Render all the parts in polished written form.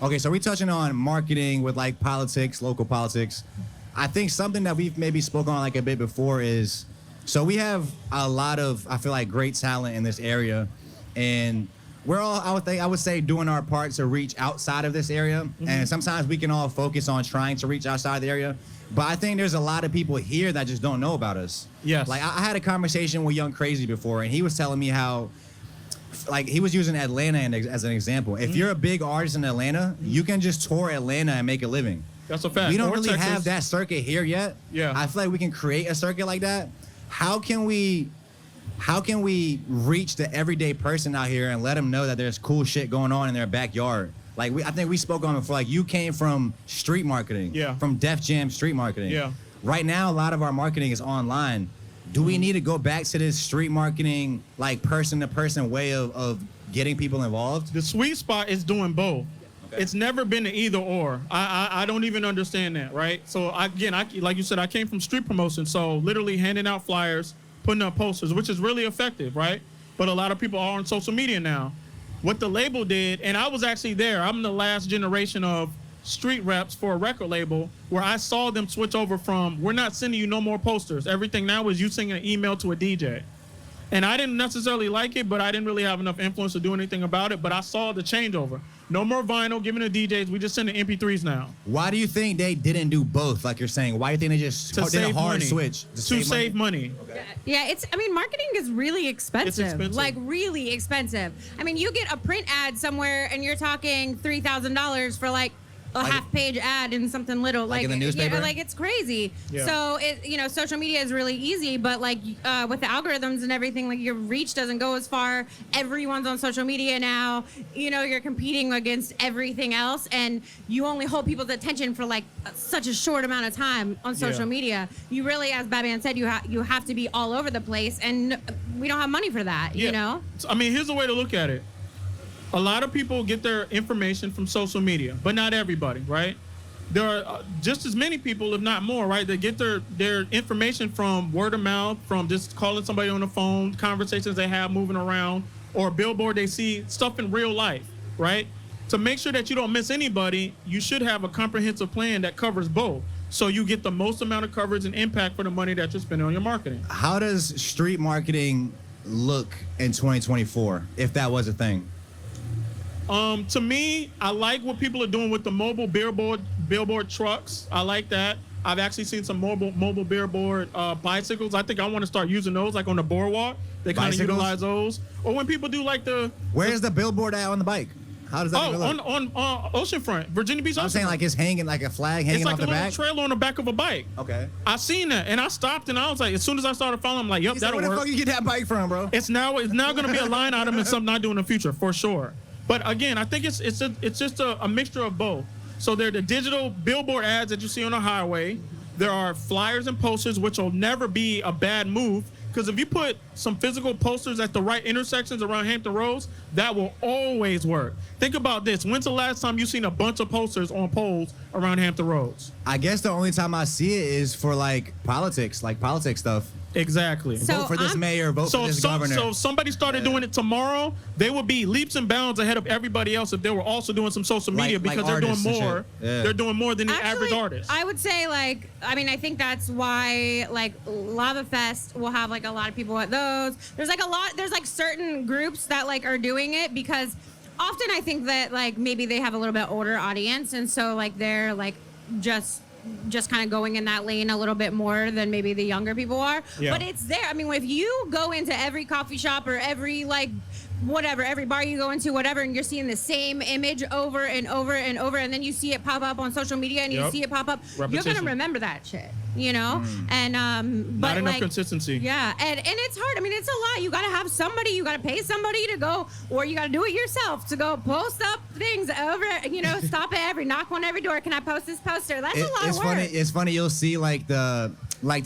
Okay, so we're touching on marketing with like politics, local politics. I think something that we've maybe spoken on like a bit before is, so we have a lot of, I feel like, great talent in this area, and we're all, I would say, doing our part to reach outside of this area. Mm-hmm. And sometimes we can all focus on trying to reach outside the area. But I think there's a lot of people here that just don't know about us. Yes. Like I had a conversation with Young Crazy before, and he was telling me how, like, he was using Atlanta as an example. If you're a big artist in Atlanta, you can just tour Atlanta and make a living. That's a fact. We don't really Texas. have that circuit here yet. Yeah. I feel like we can create a circuit like that. How can we reach the everyday person out here and let them know that there's cool shit going on in their backyard? Like, I think we spoke on it before. Like, you came from street marketing. Yeah. From Def Jam street marketing. Yeah. Right now, a lot of our marketing is online. Do we need to go back to this street marketing, like, person-to-person way of getting people involved? The sweet spot is doing both. Okay. It's never been an either or. I don't even understand that, right? So, again, like you said, I came from street promotion, so literally handing out flyers, putting up posters, which is really effective, right? But a lot of people are on social media now. What the label did, and I was actually there. I'm the last generation of street reps for a record label where I saw them switch over from, we're not sending you no more posters. Everything now is you sending an email to a DJ. And I didn't necessarily like it, but I didn't really have enough influence to do anything about it. But I saw the changeover. No more vinyl, giving to DJs. We just send the MP3s now. Why do you think they didn't do both, like you're saying? Why do you think they just did a hard switch? To save money. Okay. Yeah, marketing is really expensive. It's expensive. Like, really expensive. I mean, you get a print ad somewhere and you're talking $3,000 for like a half-page ad in something little, like in the newspaper. Yeah, like, it's crazy. Yeah. So social media is really easy, but like with the algorithms and everything, like your reach doesn't go as far. Everyone's on social media now. You're competing against everything else, and you only hold people's attention for like such a short amount of time on social media. You really, as Batman said, you have to be all over the place, and we don't have money for that. Yeah. You know. I mean, here's the way to look at it. A lot of people get their information from social media, but not everybody, right? There are just as many people, if not more, right, that get their information from word of mouth, from just calling somebody on the phone, conversations they have moving around, or a billboard they see, stuff in real life, right? To make sure that you don't miss anybody, you should have a comprehensive plan that covers both, so you get the most amount of coverage and impact for the money that you're spending on your marketing. How does street marketing look in 2024, if that was a thing? To me, I like what people are doing with the mobile billboard trucks. I like that. I've actually seen some mobile billboard bicycles. I think I want to start using those, like on the boardwalk. They kind of utilize those. Or when people do like Where's the billboard at on the bike? How does that look? on Oceanfront, Virginia Beach. I'm saying like it's hanging like a flag hanging off the back. It's like a little trailer on the back of a bike. Okay. I seen that and I stopped and I was like, as soon as I started following, I'm like, yep, that'll work. Where the fuck you get that bike from, bro? It's now going to be a line item and something I do in the future for sure. But again, I think it's just a mixture of both. So there are the digital billboard ads that you see on the highway. There are flyers and posters, which will never be a bad move. Because if you put some physical posters at the right intersections around Hampton Roads, that will always work. Think about this. When's the last time you've seen a bunch of posters on poles around Hampton Roads? I guess the only time I see it is for like politics stuff. Exactly. So vote for this mayor, vote for this governor. So if somebody started doing it tomorrow, they would be leaps and bounds ahead of everybody else if they were also doing some social media because they're doing more. Yeah. They're doing more than the average artist. I would say I think that's why like Lava Fest will have like a lot of people at those. There's like certain groups that like are doing it because often I think that like maybe they have a little bit older audience and so like they're like just kind of going in that lane a little bit more than maybe the younger people are. Yeah. But it's there. I mean, if you go into every coffee shop or every like whatever, every bar you go into, whatever, and you're seeing the same image over and over and over, and then you see it pop up on social media and you see it pop up, Repetition. you're going to remember that shit, you know? And, but not enough like, consistency. Yeah. And it's hard. I mean, it's a lot. You got to have somebody, you got to pay somebody to go, or you got to do it yourself to go post up things over, stop at knock on every door. Can I post this poster? That's a lot of work. It's funny. You'll see like the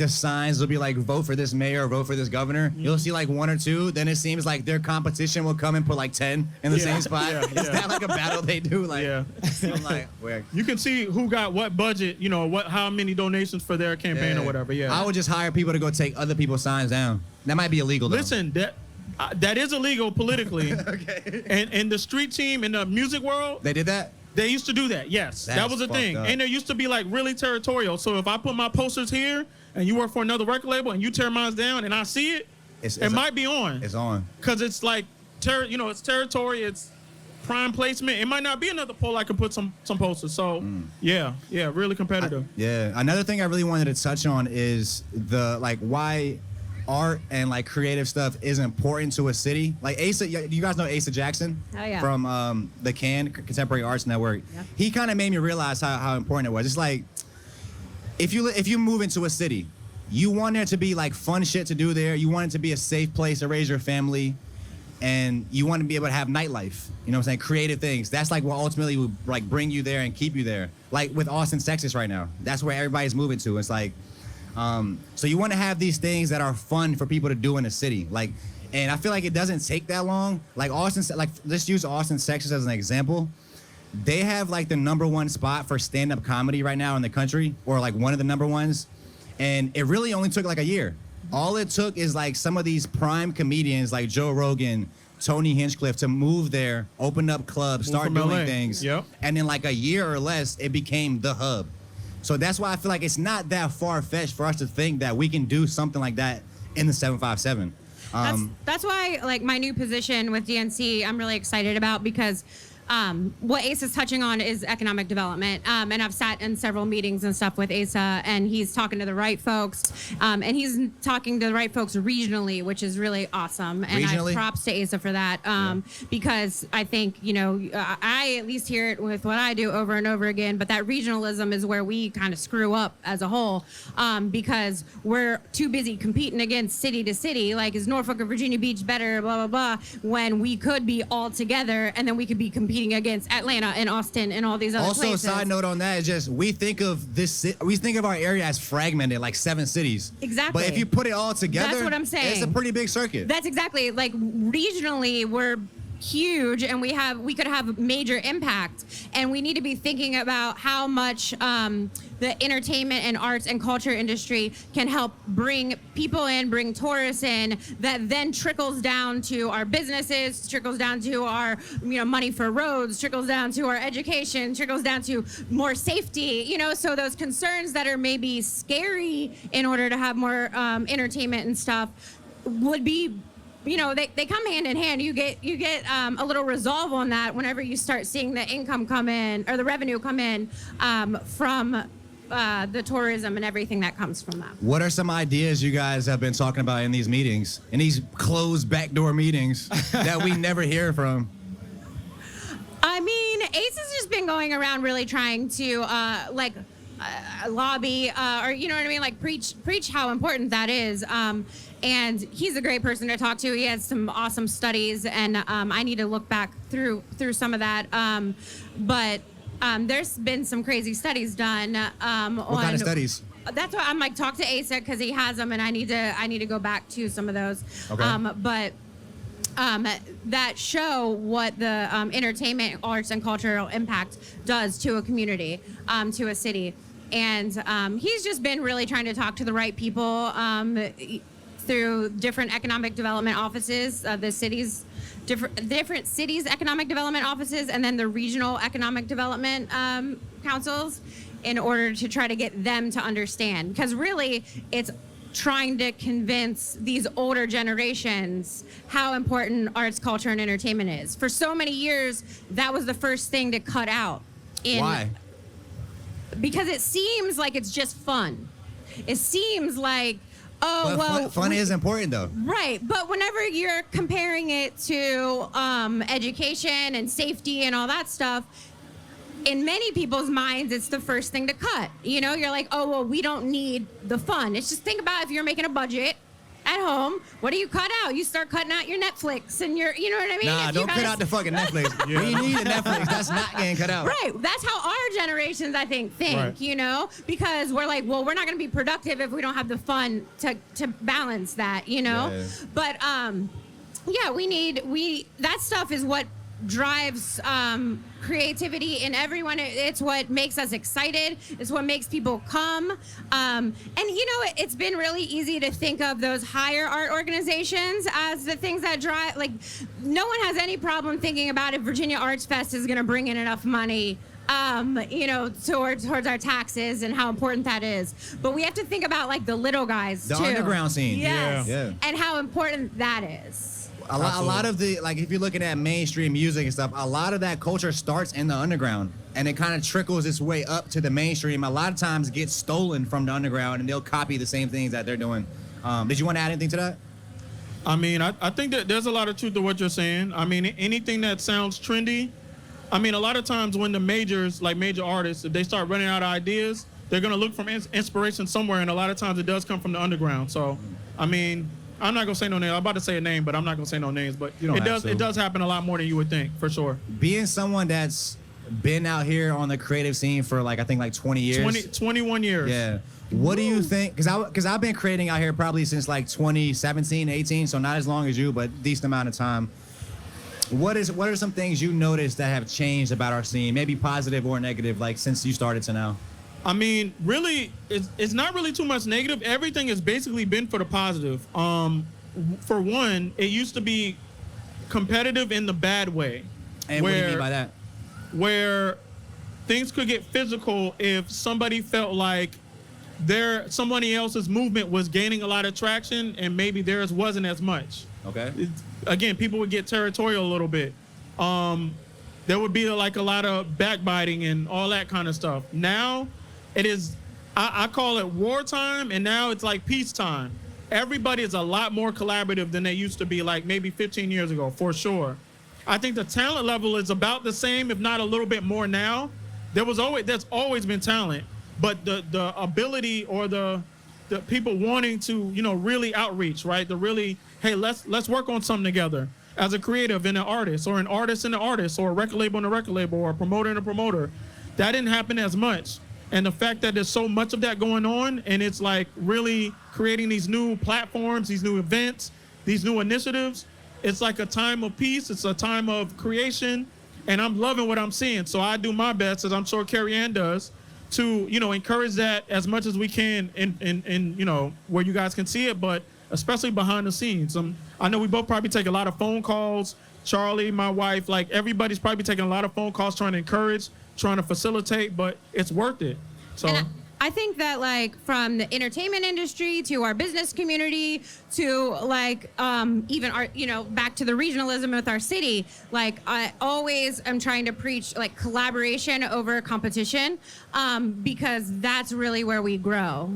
signs will be like vote for this mayor or vote for this governor. You'll see like one or two. Then it seems like their competition will come and put like 10 in the same spot. Is that like a battle they do? Like, I'm like, where? You can see who got what budget, how many donations for their campaign or whatever. Yeah. I would just hire people to go take other people's signs down. That might be illegal though. Listen, that is illegal politically. Okay. And the street team in the music world, They did that? They used to do that, yes. That's that was a thing. fucked up. And they used to be like really territorial. So if I put my posters here and you work for another record label and you tear mine down and I see it, it might be on. It's on. Because it's like, it's territory, it's prime placement. It might not be another pole I can put some posters. So, yeah, really competitive. Another thing I really wanted to touch on is why art and like creative stuff is important to a city. Like Asa, you guys know Asa Jackson from the Contemporary Arts Network. Yeah. He kind of made me realize how important it was. It's like if you move into a city, you want there to be like fun shit to do there. You want it to be a safe place to raise your family, and you want to be able to have nightlife. You know what I'm saying? Creative things. That's like what ultimately would like bring you there and keep you there. Like with Austin, Texas right now. That's where everybody's moving to. It's like so you want to have these things that are fun for people to do in the city. Like, and I feel like it doesn't take that long. Like Austin, like let's use Austin, Texas as an example. They have like the #1 spot for stand-up comedy right now in the country, or like one of the number ones. And it really only took like a year. All it took is like some of these prime comedians like Joe Rogan, Tony Hinchcliffe to move there, open up clubs, start doing things. Yep. And in like a year or less, it became the hub. So that's why I feel like it's not that far-fetched for us to think that we can do something like that in the 757. That's why like my new position with DNC, I'm really excited about, because what Asa is touching on is economic development. And I've sat in several meetings and stuff with Asa, and he's talking to the right folks. And he's talking to the right folks regionally, which is really awesome. And I props to Asa for that. Because I think, I at least hear it with what I do over and over again, but that regionalism is where we kind of screw up as a whole, because we're too busy competing against city to city. Like, is Norfolk or Virginia Beach better, blah, blah, blah, when we could be all together, and then we could be competing against Atlanta and Austin and all these other places. Also, a side note on that is just we think of our area as fragmented, like 7 cities. Exactly. But if you put it all together, that's what I'm saying. It's a pretty big circuit. That's exactly, like, regionally we're huge, and we could have major impact, and we need to be thinking about how much the entertainment and arts and culture industry can help bring people in, bring tourists in, that then trickles down to our businesses, trickles down to our money for roads, trickles down to our education, trickles down to more safety, so those concerns that are maybe scary in order to have more entertainment and stuff would be, they come hand in hand. You get a little resolve on that whenever you start seeing the income come in, or the revenue come in from the tourism and everything that comes from that. What are some ideas you guys have been talking about in these meetings, in these closed backdoor meetings that we never hear from? I mean, Ace has just been going around really trying to lobby, or you know what I mean, like preach how important that is. And he's a great person to talk to. He has some awesome studies, and I need to look back through some of that. But there's been some crazy studies done. What kind of studies? That's why I'm like, talk to Asa, because he has them, and I need to go back to some of those. Okay. That show what the entertainment, arts, and cultural impact does to a community, to a city. And he's just been really trying to talk to the right people through different economic development offices, the cities, different cities' economic development offices, and then the regional economic development councils, in order to try to get them to understand. Because really, it's trying to convince these older generations how important arts, culture, and entertainment is. For so many years, that was the first thing to cut out. Why? Because it seems like it's just fun. It seems like, fun is important, though. Right, but whenever you're comparing it to education and safety and all that stuff, in many people's minds, it's the first thing to cut. You're like, we don't need the fun. It's just, think about if you're making a budget at home, what do you cut out? You start cutting out your Netflix and your, you know what I mean? Nah, don't cut out the fucking Netflix. We need a Netflix. That's not getting cut out. Right. That's how our generations, I think, right. Because we're like, well, we're not going to be productive if we don't have the fun to balance that, Yeah. But, that stuff is what drives creativity in everyone. It's what makes us excited. It's what makes people come. And it's been really easy to think of those higher art organizations as the things that drive. Like, no one has any problem thinking about if Virginia Arts Fest is going to bring in enough money towards our taxes and how important that is. But we have to think about like the little guys The too. underground scene. Yes. Yeah. And how important that is. A lot of the, like, if you're looking at mainstream music and stuff, a lot of that culture starts in the underground and it kind of trickles its way up to the mainstream. A lot of times it gets stolen from the underground and they'll copy the same things that they're doing. Did you want to add anything to that? I mean, I think that there's a lot of truth to what you're saying. I mean, anything that sounds trendy. I mean, a lot of times when the majors, like major artists, if they start running out of ideas, they're going to look for inspiration somewhere. And a lot of times it does come from the underground. So, I mean, I'm not going to say no name. I'm about to say a name, but I'm not going to say no names. But it does happen a lot more than you would think, for sure. Being someone that's been out here on the creative scene for, like, I think, like 20 years. 21 years. Yeah. What do you think? Because I've been creating out here probably since, like, 2017, 18, so not as long as you, but decent amount of time. What are some things you noticed that have changed about our scene, maybe positive or negative, like, since you started to now? I mean, really, it's not really too much negative. Everything has basically been for the positive. For one, it used to be competitive in the bad way. And what do you mean by that? Where things could get physical if somebody felt like somebody else's movement was gaining a lot of traction and maybe theirs wasn't as much. Okay. Again, people would get territorial a little bit. There would be like a lot of backbiting and all that kind of stuff. Now, it is, I call it wartime, and now it's like peacetime. Everybody is a lot more collaborative than they used to be, like maybe 15 years ago, for sure. I think the talent level is about the same, if not a little bit more now. There's always been talent, but the ability or the people wanting to, really outreach, right? The really, hey, let's work on something together as a creative and an artist, or an artist and an artist, or a record label and a record label, or a promoter and a promoter. That didn't happen as much. And the fact that there's so much of that going on, and it's like really creating these new platforms, these new events, these new initiatives, it's like a time of peace. It's a time of creation, and I'm loving what I'm seeing. So I do my best, as I'm sure Careyann does, to encourage that as much as we can in where you guys can see it, but especially behind the scenes. I know we both probably take a lot of phone calls. Charlie, my wife, like everybody's probably taking a lot of phone calls trying to encourage, trying to facilitate, but it's worth it. So and I think that, like, from the entertainment industry to our business community to like even our back to the regionalism with our city, like, I always am trying to preach like collaboration over competition, because that's really where we grow.